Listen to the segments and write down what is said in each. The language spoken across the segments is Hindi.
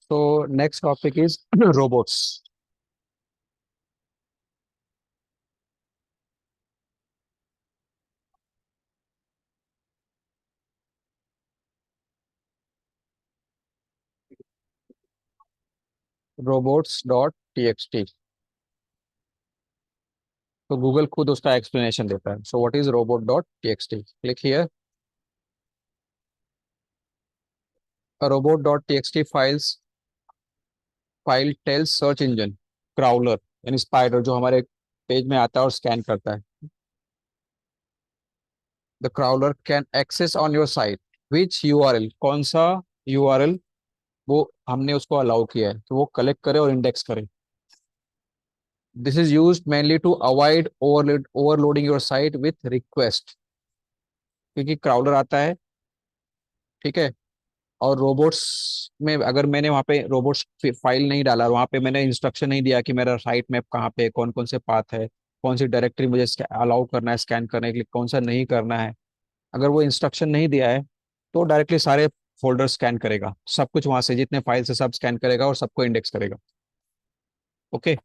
So next topic is robots. Robots.txt. तो गूगल खुद उसका एक्सप्लेनेशन देता है. So what is robot.txt? Click here. Robot.txt file tells search engine crawler यानी स्पाइडर जो हमारे पेज में आता है और स्कैन करता है. The crawler can access on your site which URL, कौन सा यूआरएल वो हमने उसको अलाउ किया है तो वो कलेक्ट करे और इंडेक्स करे. This is use mainly to avoid overloading your site with request. क्योंकि क्राउलर आता है, ठीक है, और रोबोट्स में अगर मैंने वहाँ पे रोबोट्स फाइल नहीं डाला, वहाँ पे मैंने इंस्ट्रक्शन नहीं दिया कि मेरा साइट मैप कहाँ पे, कौन कौन से पाथ है, कौन सी डायरेक्टरी मुझे अलाउ करना है स्कैन करने के लिए, कौन सा नहीं करना है. अगर वो इंस्ट्रक्शन नहीं दिया है तो डायरेक्टली सारे फोल्डर स्कैन करेगा, सब कुछ वहाँ से जितने फाइल से सब स्कैन करेगा और सबको इंडेक्स करेगा. ओके.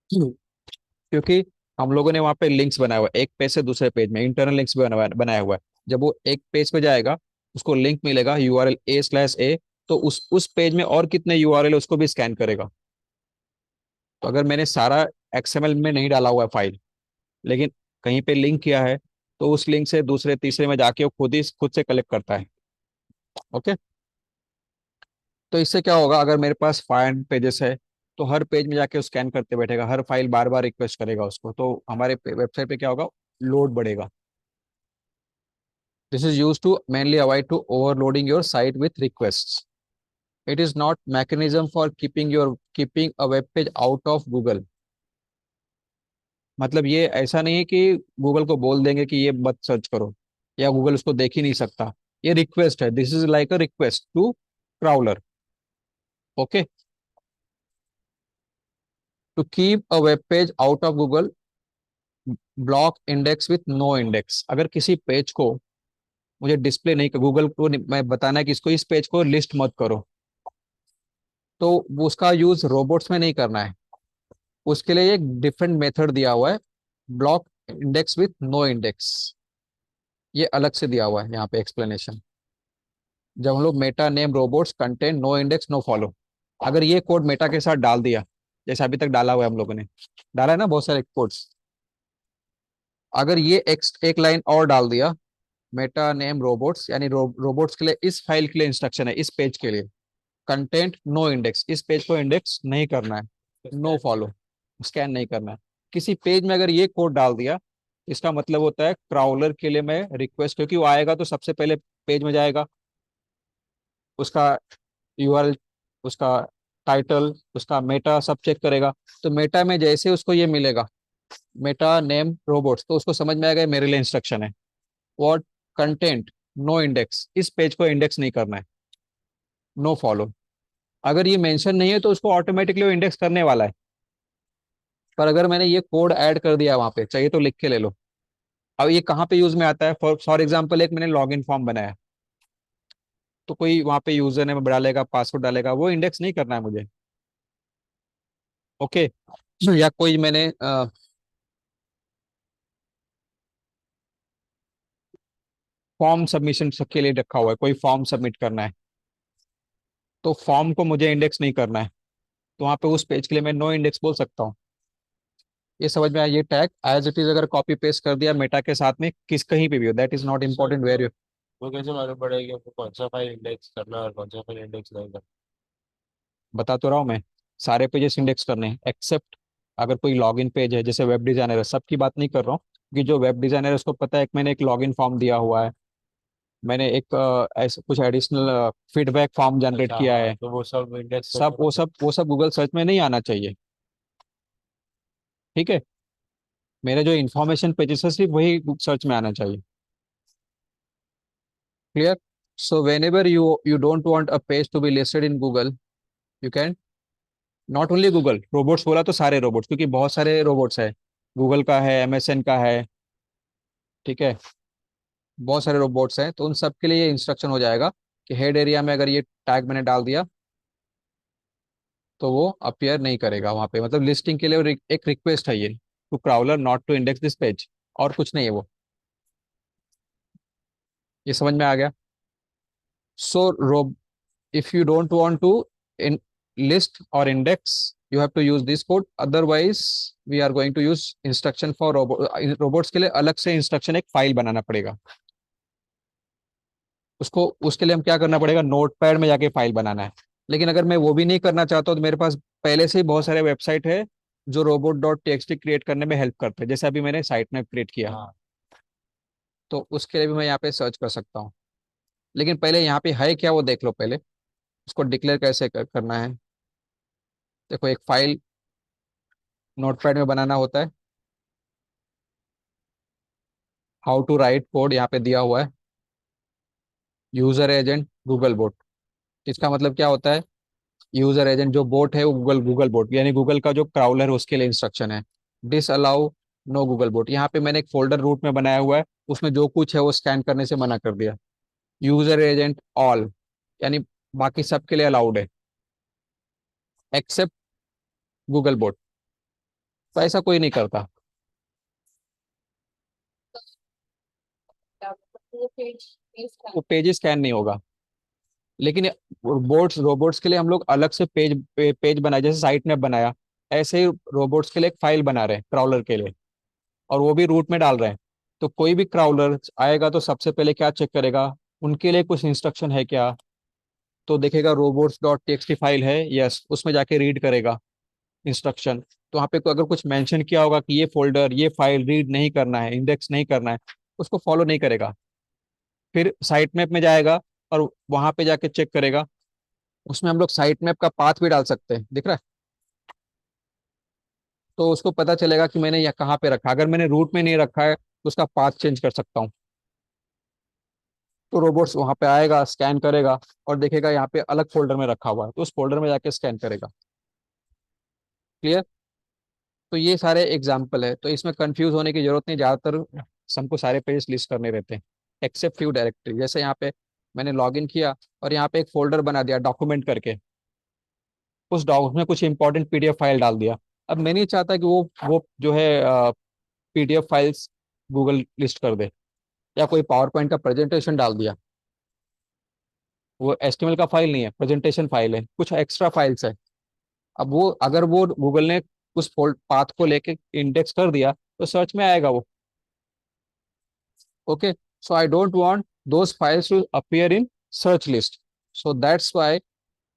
क्योंकि हम लोगों ने वहाँ पे लिंक्स बनाया हुआ है एक पेज से दूसरे पेज में, इंटरनल लिंक्स भी बनाया हुआ है. जब वो एक पेज पे जाएगा उसको लिंक मिलेगा URL A/A, तो उस पेज में और कितने यूआरएल उसको भी स्कैन करेगा. तो अगर मैंने सारा XML में नहीं डाला हुआ है फाइल, लेकिन कहीं पे लिंक किया है, तो उस लिंक से दूसरे तीसरे में जाके वो खुद से कलेक्ट करता है. ओके. तो इससे क्या होगा, अगर मेरे पास 5 पेजेस है तो हर पेज में जाके स्कैन करते बैठेगा, हर फाइल बार बार रिक्वेस्ट करेगा उसको, तो हमारे वेबसाइट पे क्या होगा, लोड बढ़ेगा. This is used to mainly avoid to overloading your site with requests. It is not mechanism for keeping a web page out of Google. मतलब ये ऐसा नहीं है कि गूगल को बोल देंगे कि ये मत सर्च करो या गूगल उसको देख ही नहीं सकता. ये रिक्वेस्ट है. This is like a request to crawler. Okay. To keep a web page out of Google block index with no index. अगर किसी पेज को मुझे डिस्प्ले नहीं, गूगल को मैं बताना है कि इसको, इस पेज को लिस्ट मत करो, तो वो उसका यूज रोबोट्स में नहीं करना है. उसके लिए एक डिफरेंट मेथड दिया हुआ है, block index with no index. ये अलग से दिया हुआ है यहाँ पे एक्सप्लेनेशन. जब हम लोग meta name robots content no index no follow, अगर ये कोड मेटा के साथ डाल दिया, जैसे अभी तक डाला हुआ है हम लोगों ने, डाला है ना बहुत सारे कोड्स, अगर ये एक लाइन और डाल दिया, मेटा नेम रोबोट्स यानी रोबोट्स के लिए इस फाइल के लिए इंस्ट्रक्शन है, इस पेज के लिए कंटेंट नो इंडेक्स, इस पेज को इंडेक्स नहीं करना है, नो फॉलो, स्कैन नहीं करना है. किसी पेज में अगर ये कोड डाल दिया, इसका मतलब होता है क्राउलर के लिए मैं रिक्वेस्ट, क्योंकि वो आएगा तो सबसे पहले पेज में जाएगा, उसका यूआरएल, उसका टाइटल, उसका मेटा सब चेक करेगा. तो मेटा में जैसे उसको ये मिलेगा मेटा नेम रोबोट्स, तो उसको समझ में आएगा ये मेरे लिए इंस्ट्रक्शन है. व्हाट कंटेंट नो इंडेक्स, इस पेज को इंडेक्स नहीं करना है, नो फॉलो. अगर ये मेंशन नहीं है तो उसको ऑटोमेटिकली वो इंडेक्स करने वाला है. पर अगर मैंने ये कोड ऐड कर दिया वहां पे, चाहिए तो लिख के ले लो. अब ये कहाँ पे यूज में आता है, फॉर एग्जाम्पल एक मैंने लॉग इन फॉर्म बनाया, तो कोई वहां पे यूजर नेम डालेगा, पासवर्ड डालेगा, वो इंडेक्स नहीं करना है मुझे. ओके. या कोई मैंने फॉर्म सबमिशन के लिए रखा हुआ है, कोई फॉर्म सबमिट करना है, तो फॉर्म को मुझे इंडेक्स नहीं करना है, तो वहां पे उस पेज के लिए मैं नो इंडेक्स बोल सकता हूँ. ये समझ में आया. ये टैग एज इट इज अगर कॉपी पेस्ट कर दिया मेटा के साथ में, किस कहीं पे भी हो, that is not important where you. वो कैसे मालूम पड़ेगा कि आपको कौन सा फाइल इंडेक्स करना है और कौन सा फाइल इंडेक्स नहीं करना? बता तो रहा हूँ मैं, सारे पेजेस इंडेक्स करने हैं एक्सेप्ट अगर कोई लॉगिन पेज है, जैसे वेब डिजाइनर है, सबकी बात नहीं कर रहा हूँ, कि जो वेब डिजाइनर है उसको पता है कि मैंने एक लॉगिन फॉर्म दिया हुआ है, मैंने एक ऐसा कुछ एडिशनल फीडबैक फॉर्म जनरेट अच्छा किया हाँ, है. तो वो सब इंडेक्स सब करके रखना। वो सब गूगल सर्च में नहीं आना चाहिए. ठीक है. मेरे जो इन्फॉर्मेशन पेजेस है सिर्फ वही सर्च में आना चाहिए. Clear. So whenever you don't want a page to be listed in Google, you can, not only Google robots बोला तो सारे रोबोट्स, क्योंकि बहुत सारे रोबोट्स है, गूगल का है, MSN का है, ठीक है, बहुत सारे रोबोट्स हैं, तो उन सब के लिए ये इंस्ट्रक्शन हो जाएगा कि हेड एरिया में अगर ये टैग मैंने डाल दिया, तो वो अपीयर नहीं करेगा वहां पे, मतलब लिस्टिंग के लिए एक रिक्वेस्ट है ये, to crawler not to index this page, और कुछ नहीं है वो। ये समझ में आ गया? सो if you don't want to in list or index, you have to use this code, otherwise we are going to use instruction for robots के लिए अलग से इंस्ट्रक्शन एक फाइल बनाना पड़ेगा। उसको उसके लिए हम क्या करना पड़ेगा, नोटपैड में जाके फाइल बनाना है। लेकिन अगर मैं वो भी नहीं करना चाहता हूँ तो मेरे पास पहले से ही बहुत सारे वेबसाइट है जो रोबोट डॉट टी क्रिएट करने में हेल्प करते हैं, जैसे अभी मैंने साइट में क्रिएट किया। हाँ। तो उसके लिए भी मैं यहाँ पे सर्च कर सकता हूँ। लेकिन पहले यहाँ पे है क्या वो देख लो पहले, उसको डिक्लेयर कैसे करना है। देखो एक फाइल नोटपैड में बनाना होता है, हाउ टू राइट कोड यहाँ पे दिया हुआ है, यूजर एजेंट गूगल बोट। इसका मतलब क्या होता है, यूजर एजेंट जो बोट है वो गूगल गूगल बोट, यानी गूगल का जो क्राउलर है उसके लिए इंस्ट्रक्शन है। Disallow no Google bot, यहाँ पे मैंने एक फोल्डर रूट में बनाया हुआ है, उसमें जो कुछ है वो स्कैन करने से मना कर दिया। यूजर एजेंट ऑल, यानी बाकी सबके लिए अलाउड है, एक्सेप्ट गूगल बोट। तो ऐसा कोई नहीं करता। वो पेज स्कैन नहीं होगा। लेकिन रोबोट्स रोबोट्स के लिए हम लोग अलग से पेज बनाए, जैसे साइट मैप बनाया, ऐसे ही रोबोट्स के लिए एक फाइल बना रहे हैं क्राउलर के लिए, और वो भी रूट में डाल रहे हैं। तो कोई भी क्राउलर आएगा तो सबसे पहले क्या चेक करेगा, उनके लिए कुछ इंस्ट्रक्शन है क्या। तो देखेगा रोबोट्स डॉट टी फाइल है, यस, उसमें जाके रीड करेगा इंस्ट्रक्शन। तो वहाँ पे अगर कुछ मेंशन किया होगा कि ये फोल्डर ये फाइल रीड नहीं करना है, इंडेक्स नहीं करना है, उसको फॉलो नहीं करेगा। फिर साइट मैप में जाएगा और वहां पे जाके चेक करेगा। उसमें हम लोग साइट मैप का पाथ भी डाल सकते हैं, दिख रहा है? तो उसको पता चलेगा कि मैंने यह कहाँ पे रखा। अगर मैंने रूट में नहीं रखा है तो उसका पाथ चेंज कर सकता हूँ। तो रोबोट्स वहां पे आएगा, स्कैन करेगा और देखेगा यहाँ पे अलग फोल्डर में रखा हुआ है, तो उस फोल्डर में जाके स्कैन करेगा। क्लियर? तो ये सारे एग्जाम्पल है, तो इसमें कंफ्यूज होने की जरूरत नहीं, ज्यादातर हमको सारे पेज लिस्ट करने रहते हैं, एक्सेप्ट फ्यू डायरेक्टरी। जैसे यहाँ पे मैंने लॉगिन किया और यहाँ पे एक फोल्डर बना दिया डॉक्यूमेंट करके, उस डॉक्यूमेंट में कुछ इंपॉर्टेंट पीडीएफ फाइल डाल दिया। अब मैं नहीं चाहता कि वो जो है पीडीएफ फाइल्स गूगल लिस्ट कर दे, या कोई पावर पॉइंट का प्रेजेंटेशन डाल दिया, वो एचटीएमएल का फाइल नहीं है, प्रेजेंटेशन फाइल है, कुछ एक्स्ट्रा फाइल्स है। अब वो अगर वो गूगल ने उस पाथ को लेके इंडेक्स कर दिया तो सर्च में आएगा वो। Okay, so I don't want those files to appear in search list, so that's why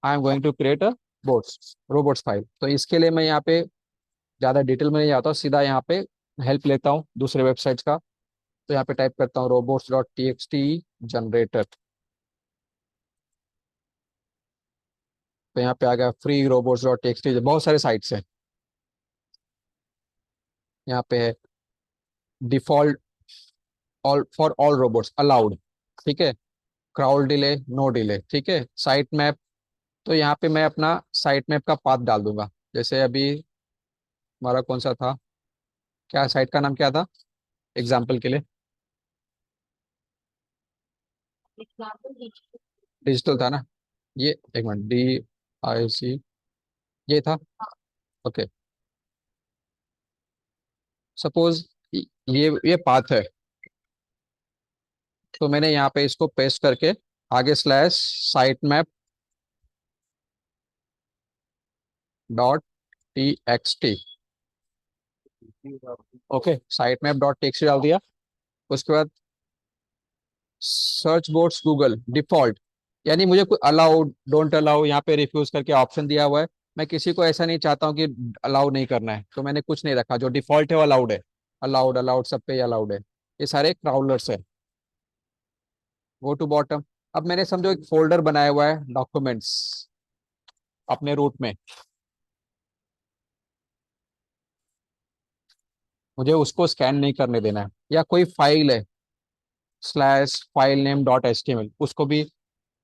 I am going to create a bots robots file. तो इसके लिए मैं यहाँ पे ज़्यादा डिटेल में नहीं जाता हूँ, सीधा यहाँ पे हेल्प लेता हूँ दूसरे वेबसाइट्स का। तो यहाँ पे टाइप करता हूँ robots dot T x T generator. तो यहाँ पे आ गया free robots dot T x T, बहुत सारे साइट्स हैं। यहाँ पे है default all for all robots allowed, ठीक है, क्राउड डिले नो डिले, ठीक है, साइट मैप। तो यहाँ पे मैं अपना साइट मैप का पाथ डाल दूंगा। जैसे अभी हमारा कौन सा था, क्या साइट का नाम क्या था एग्जाम्पल के लिए? डिजिटल था ना? ये एक मिनट, DIC ये था। ओके, सपोज ये पाथ है, तो मैंने यहाँ पे इसको पेस्ट करके आगे slash site map dot TXT। Okay, site map dot TXT डाल दिया। उसके बाद सर्च बोर्ड्स गूगल डिफॉल्ट, यानी मुझे कोई अलाउड डोंट अलाउ यहाँ पे रिफ्यूज करके ऑप्शन दिया हुआ है। मैं किसी को ऐसा नहीं चाहता हूँ कि अलाउ नहीं करना है, तो मैंने कुछ नहीं रखा, जो डिफॉल्ट है वो अलाउड है। अलाउड अलाउड सब पे अलाउड है। ये सारे क्राउलर्स है। Go to bottom. अब मैंने समझो एक फोल्डर बनाया हुआ है डॉक्यूमेंट्स अपने रूट में, मुझे उसको स्कैन नहीं करने देना है। या कोई फाइल है slash file name dot HTML, उसको भी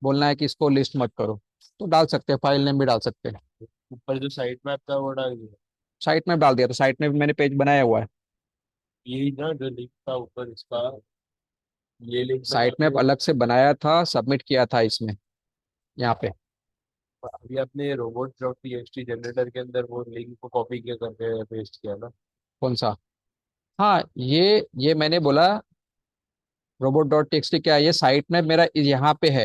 बोलना है कि इसको लिस्ट मत करो, तो डाल सकते हैं, फाइल नेम भी डाल सकते हैं। ऊपर जो साइट मैप था वो डाल दिया। साइट में डाल दिया, तो साइट में भी मैंने पेज बनाया हुआ है। यही ना जो लिंक था ऊपर इसका, ये लिंक पे साइट जाके मैप अलग से बनाया था, सबमिट किया था इसमें, यहाँ पे। अभी आपने रोबोट डॉट टीएक्सटी जनरेटर के अंदर वो लिंक को कॉपी किया करके पेस्ट किया ना। कौन सा? हाँ, ये मैंने बोला रोबोट डॉट टेक्स्ट क्या है, ये साइट मैप मेरा यहाँ पे है।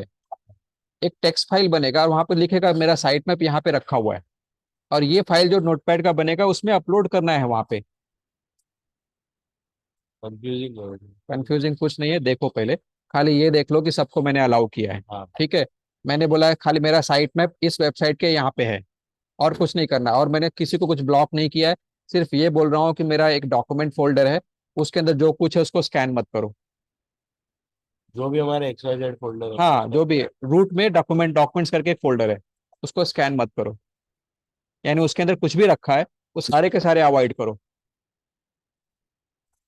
एक टेक्स्ट फाइल बनेगा और वहां पे लिखेगा मेरा साइट मैप यहाँ पे रखा हुआ है, और ये फाइल जो नोटपैड का बनेगा उसमें अपलोड करना है वहां पे। कंफ्यूजिंग है। कंफ्यूजिंग कुछ नहीं है, देखो पहले, खाली ये देख लो कि सबको मैंने अलाउ किया है। हाँ। ठीक है। मैंने बोला है खाली मेरा साइट मैप इस वेबसाइट के यहाँ पे है, और कुछ नहीं करना, और मैंने किसी को कुछ ब्लॉक नहीं किया है। सिर्फ ये बोल रहा हूँ कि मेरा एक डॉक्यूमेंट फोल्डर है, उसके अंदर जो कुछ है उसको स्कैन मत करो। जो भी हमारे XYZ फोल्डर है हाँ, जो भी रूट में डॉक्यूमेंट्स करके एक फोल्डर है, उसको स्कैन मत करो। यानी उसके अंदर कुछ भी रखा है वो सारे के सारे अवॉइड करो।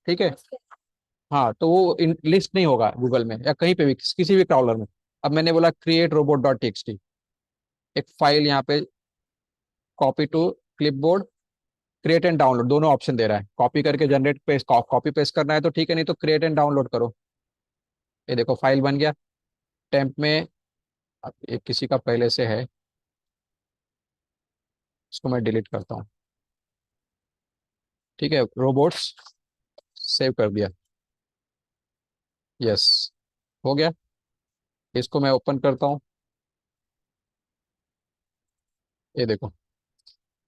ठीक है। हाँ, तो वो लिस्ट नहीं होगा गूगल में या कहीं पे भी, किसी भी क्राउलर में। अब मैंने बोला क्रिएट रोबोट डॉट टीएक्सटी, एक फाइल यहाँ पे, copy to clipboard, create and download दोनों ऑप्शन दे रहा है। कॉपी करके जनरेट पेस्ट, कॉपी पेस्ट करना है तो ठीक है, नहीं तो क्रिएट एंड डाउनलोड करो। ये देखो फाइल बन गया टेम्प में। अब ये किसी का पहले से है, इसको मैं डिलीट करता हूँ। ठीक है, रोबोट्स सेव कर दिया। यस, हो गया। इसको मैं ओपन करता हूँ। ये देखो,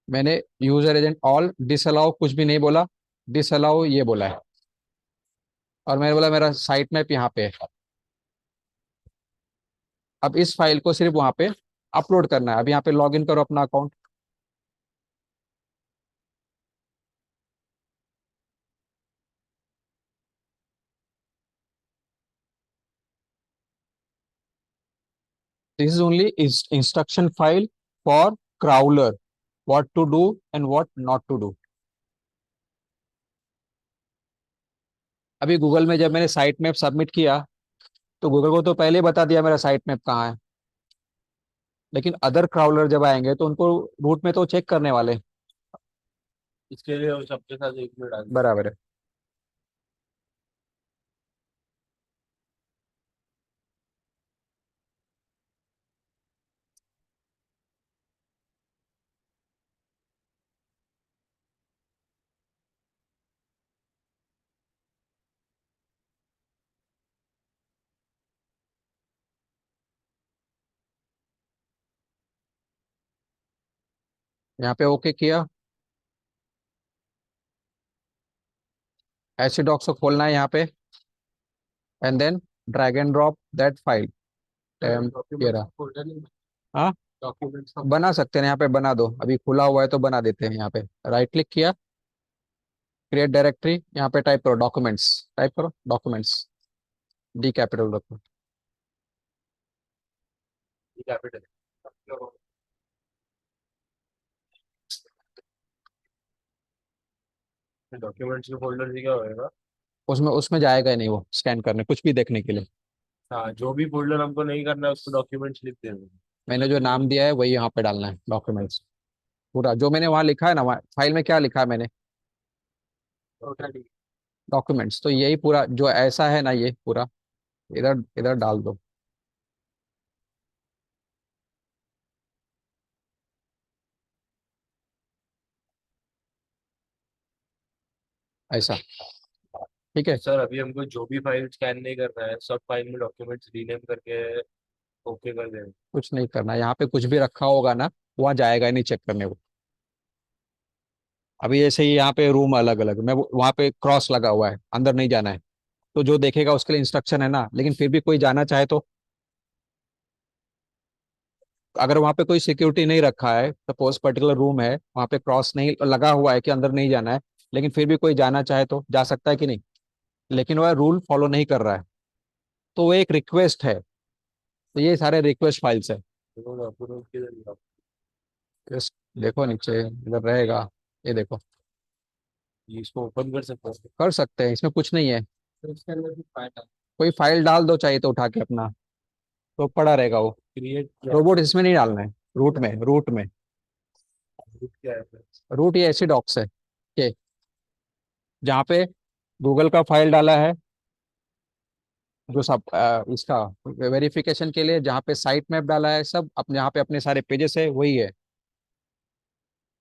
मैंने यूजर एजेंट ऑल डिसअलाउ कुछ भी नहीं बोला, डिसअलाउ ये बोला है, और मैंने बोला मेरा साइट मैप यहाँ पे है। अब इस फाइल को सिर्फ वहां पे अपलोड करना है। अब यहाँ पे लॉग इन करो अपना account. This is only instruction file for crawler, what to do and what not to do. अभी गूगल में जब मैंने साइट मैप सबमिट किया तो गूगल को तो पहले ही बता दिया मेरा साइट मैप कहाँ है, लेकिन अदर क्राउलर जब आएंगे तो उनको रूट में तो चेक करने वाले। इसके लिए वो सबके साथ एक में डाल दिया। बराबर है। यहाँ पे ओके किया, ऐसे डॉक्स को खोलना है यहाँ पे, and then drag and drop that file. ये डॉक्यूमेंट्स रहा। फोल्डर नहीं। हाँ, डॉक्यूमेंट्स का बना सकते हैं यहाँ पे, बना दो, अभी खुला हुआ है तो बना देते हैं। यहाँ पे राइट क्लिक किया, क्रिएट डायरेक्टरी, यहाँ पे टाइप करो डॉक्यूमेंट्स, टाइप करो डॉक्यूमेंट्स, डी कैपिटल रखो। कैपिटल। डॉक्यूमेंट्स के फोल्डर से क्या होएगा? उसमें उसमें जाएगा ही नहीं वो स्कैन करने, कुछ भी देखने के लिए। हाँ, जो भी फोल्डर हमको नहीं करना है उसको डॉक्यूमेंट्स लिख देंगे। मैंने जो नाम दिया है वही यहाँ पे डालना है, डॉक्यूमेंट्स। पूरा जो मैंने वहाँ लिखा है ना, फाइल में क्या लिखा है मैंने, टोटली। डॉक्यूमेंट्स, तो यही पूरा जो ऐसा है ना, ये पूरा इधर इधर डाल दो, ऐसा। ठीक है। सर अभी हमको जो भी फाइल स्कैन नहीं करना है सब फाइल में डॉक्यूमेंट्स रीनेम करके ओके कर देंगे। कुछ नहीं करना, यहाँ पे कुछ भी रखा होगा ना वहाँ जाएगा ही नहीं चेक करने को। अभी ऐसे ही यहाँ पे रूम अलग अलग, मैं वहाँ पे क्रॉस लगा हुआ है, अंदर नहीं जाना है, तो जो देखेगा उसके लिए इंस्ट्रक्शन है ना, लेकिन फिर भी कोई जाना चाहे तो, अगर वहाँ पे कोई सिक्योरिटी नहीं रखा है, सपोज पर्टिकुलर रूम है वहाँ पे क्रॉस नहीं लगा हुआ है कि अंदर नहीं जाना है, लेकिन फिर भी कोई जाना चाहे तो जा सकता है कि नहीं, लेकिन वह रूल फॉलो नहीं कर रहा है, तो वो एक रिक्वेस्ट है। तो ये सारे रिक्वेस्ट फाइल्स है। तो डॉक्यूमेंट किधर गया? Just देखो नीचे इधर रहेगा, ये देखो। ये इसको ओपन कर सकते हैं? कर सकते हैं, इसमें कुछ नहीं है। तो इसके अंदर भी फाइल है। कोई फाइल डाल दो चाहिए तो उठा के अपना, तो पड़ा रहेगा वो। क्रिएट क्या रोबोट इसमें नहीं डालना है, रूट में। है? क्या है फिर? रूट ये ऐसी डॉक्स है कि जहाँ पे गूगल का फाइल डाला है, जो सब इसका वेरिफिकेशन के लिए जहाँ पे साइट मैप डाला है, सब अपने यहाँ पे अपने सारे पेजेस है वही है।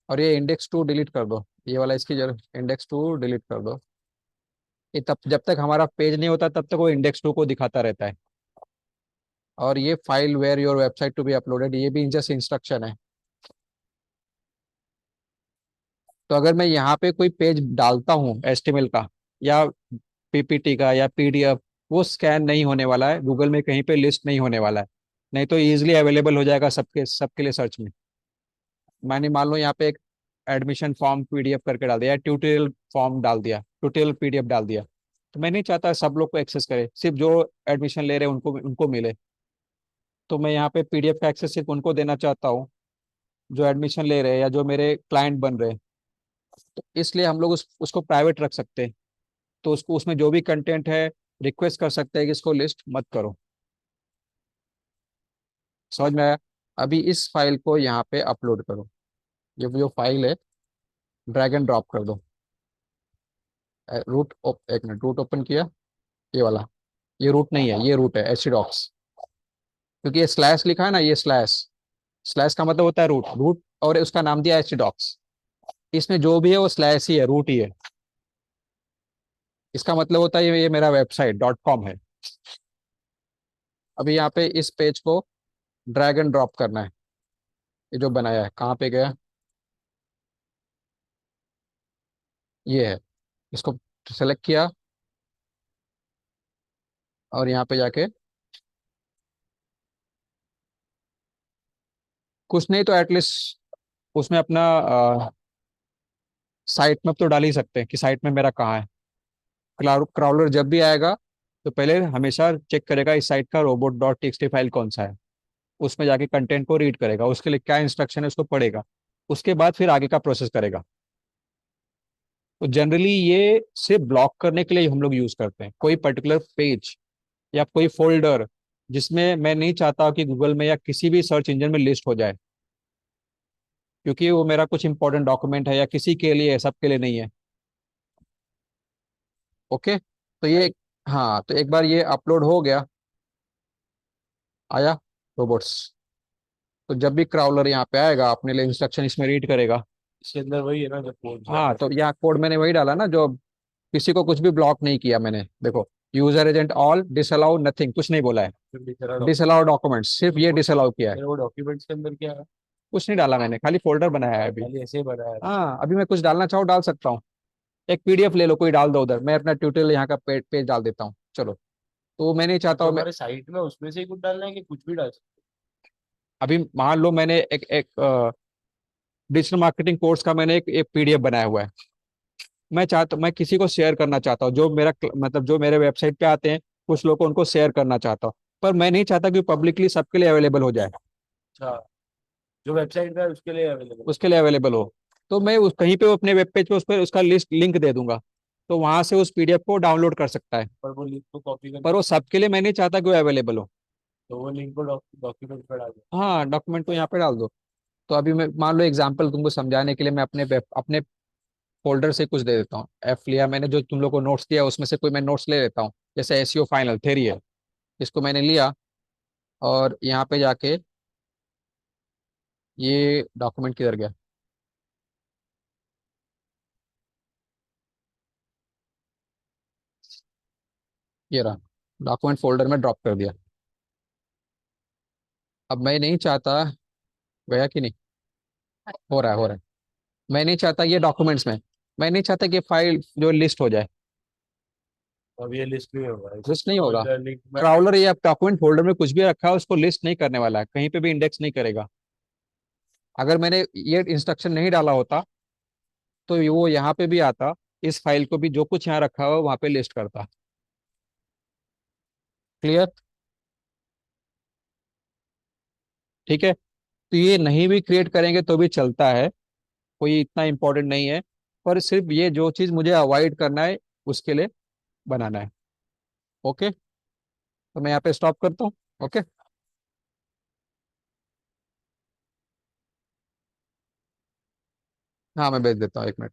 और ये इंडेक्स टू डिलीट कर दो, ये वाला इसकी जरूर इंडेक्स टू डिलीट कर दो। ये तब जब तक हमारा पेज नहीं होता तब तक वो इंडेक्स टू को दिखाता रहता है। और ये file where your website to be uploaded, ये भी जस्ट इंस्ट्रक्शन है। तो अगर मैं यहाँ पे कोई पेज डालता हूँ एचटीएमएल का या पीपीटी का या पीडीएफ, वो स्कैन नहीं होने वाला है गूगल में, कहीं पे लिस्ट नहीं होने वाला है। नहीं तो इजीली अवेलेबल हो जाएगा सबके सबके लिए सर्च में। मैंने मान लो यहाँ पे एक एडमिशन फॉर्म पीडीएफ करके डाल दिया, ट्यूटोरियल फॉर्म डाल दिया, ट्यूटोरियल पीडीएफ डाल दिया। तो मैं नहीं चाहता सब लोग को एक्सेस करे, सिर्फ जो एडमिशन ले रहे हैं उनको उनको मिले। तो मैं यहाँ पे पीडीएफ का एक्सेस सिर्फ उनको देना चाहता हूँ जो एडमिशन ले रहे हैं या जो मेरे क्लाइंट बन रहे हैं। तो इसलिए हम लोग उसको प्राइवेट रख सकते हैं। तो उसको उसमें जो भी कंटेंट है रिक्वेस्ट कर सकते हैं कि इसको लिस्ट मत करो। समझ में आया? अभी इस फाइल को यहाँ पे अपलोड करो। ये जो फाइल है ड्रैग एंड ड्रॉप कर दो। एक मिनट, रूट ओपन किया, ये वाला। ये रूट नहीं है, ये रूट है एचडॉक्स। क्योंकि ये स्लैश लिखा है ना, ये स्लैश, स्लैश का मतलब होता है रूट, रूट और उसका नाम दिया एचडॉक्स। इसमें जो भी है वो स्लैश ही है, रूट ही है। इसका मतलब होता है ये मेरा वेबसाइट डॉट कॉम है। अभी यहाँ पे इस पेज को ड्रैग एंड ड्रॉप करना है। ये जो बनाया है कहाँ पे गया, ये है। इसको सेलेक्ट किया और यहाँ पे जाके कुछ नहीं तो एटलीस्ट उसमें अपना साइट मैप तो डाल ही सकते हैं कि साइट में मेरा कहाँ है। क्राउलर जब भी आएगा तो पहले हमेशा चेक करेगा इस साइट का रोबोट डॉट टीएक्सटी फाइल कौन सा है। उसमें जाके कंटेंट को रीड करेगा, उसके लिए क्या इंस्ट्रक्शन है उसको पढ़ेगा, उसके बाद फिर आगे का प्रोसेस करेगा। तो जनरली ये सिर्फ ब्लॉक करने के लिए हम लोग यूज करते हैं, कोई पर्टिकुलर पेज या कोई फोल्डर जिसमें मैं नहीं चाहता कि गूगल में या किसी भी सर्च इंजन में लिस्ट हो जाए, क्योंकि वो मेरा कुछ इंपॉर्टेंट डॉक्यूमेंट है या किसी के लिए है, सबके लिए नहीं है। ओके, तो ये, हाँ तो एक बार ये अपलोड हो गया, आया रोबोट्स, तो जब भी क्राउलर यहाँ पे आएगा अपने लिए इंस्ट्रक्शन इसमें रीड करेगा। इसके अंदर वही है ना जो कोड हाँ डाला तो यहाँ कोड मैंने वही डाला ना, जो किसी को कुछ भी ब्लॉक नहीं किया मैंने, देखो user agent all disallow nothing, कुछ नहीं बोला है। है दिख रहा डिसअलाउ डॉक्यूमेंट्स सिर्फ ये डिसअलाउ किया है। वो डॉक्यूमेंट्स के अंदर क्या है? कुछ नहीं डाला मैंने, खाली फोल्डर बनाया है अभी। खाली ऐसे ही बनाया है। हाँ अभी मैं कुछ डालना चाहूँ डाल सकता हूँ। एक पीडीएफ ले लो कोई, डाल दो उधर, मैं अपना ट्यूटोरियल यहाँ का पेज डाल देता हूँ, चलो। तो मैं नहीं चाहता तो हूँ मैं, हमारे साइट में उसमें से ही कुछ डालना है कि कुछ भी डाल सकते अभी मान लो मैंने एक एक डिजिटल मार्केटिंग कोर्स का मैंने एक पीडीएफ बनाया हुआ है। मैं किसी को शेयर करना चाहता हूँ, जो मतलब जो मेरे वेबसाइट पे आते हैं कुछ लोग को, उनको शेयर करना चाहता हूँ। पर मैं नहीं चाहता कि पब्लिकली सबके लिए अवेलेबल हो जाए, हैं? अच्छा, जो वेबसाइट का है उसके लिए अवेलेबल है। उसके लिए अवेलेबल हो। तो मैं उस कहीं पे अपने वेब पेज पे उस पर उसका लिस्ट लिंक दे दूंगा, तो वहां से उस पीडीएफ को डाउनलोड कर सकता है। पर वो लिंक को कॉपी पर करके वो सबके लिए मैं नहीं चाहता कि वो अवेलेबल हो। तो वो लिंक को डॉक्यूमेंट पर डाल दो। हाँ डॉक्यूमेंट को यहाँ पे डाल दो। तो अभी मैं मान लो एग्जांपल तुमको समझाने के लिए मैं अपने फोल्डर से कुछ दे देता हूँ। एफ लिया मैंने, जो तुम लोग को नोट्स दिया उसमें से कोई मैं नोट्स ले लेता हूँ। जैसे एसईओ फाइनल थ्योरी है, इसको मैंने लिया और यहाँ पे जाके ये डॉक्यूमेंट किधर गया, ये रहा, डॉक्यूमेंट फोल्डर में ड्रॉप कर दिया। अब मैं नहीं चाहता, गया कि नहीं, हो रहा है हो रहा है। मैं नहीं चाहता ये डॉक्यूमेंट्स में, मैं नहीं चाहता कि फाइल जो लिस्ट हो जाए। अब ये लिस्ट नहीं होगा लिस्ट नहीं इसको होगा। लिंक में। क्राउलर या डॉक्यूमेंट फोल्डर में कुछ भी रखा है उसको लिस्ट नहीं करने वाला है, कहीं पे भी इंडेक्स नहीं करेगा। अगर मैंने ये इंस्ट्रक्शन नहीं डाला होता तो वो यहाँ पे भी आता, इस फाइल को भी जो कुछ यहाँ रखा हुआ वहां पे लिस्ट करता। क्लियर? ठीक है, तो ये नहीं भी क्रिएट करेंगे तो भी चलता है, कोई इतना इंपॉर्टेंट नहीं है। पर सिर्फ ये जो चीज मुझे अवॉइड करना है उसके लिए बनाना है। ओके, तो मैं यहाँ पे स्टॉप करता हूँ। ओके, हाँ मैं भेज देता हूँ, एक मिनट।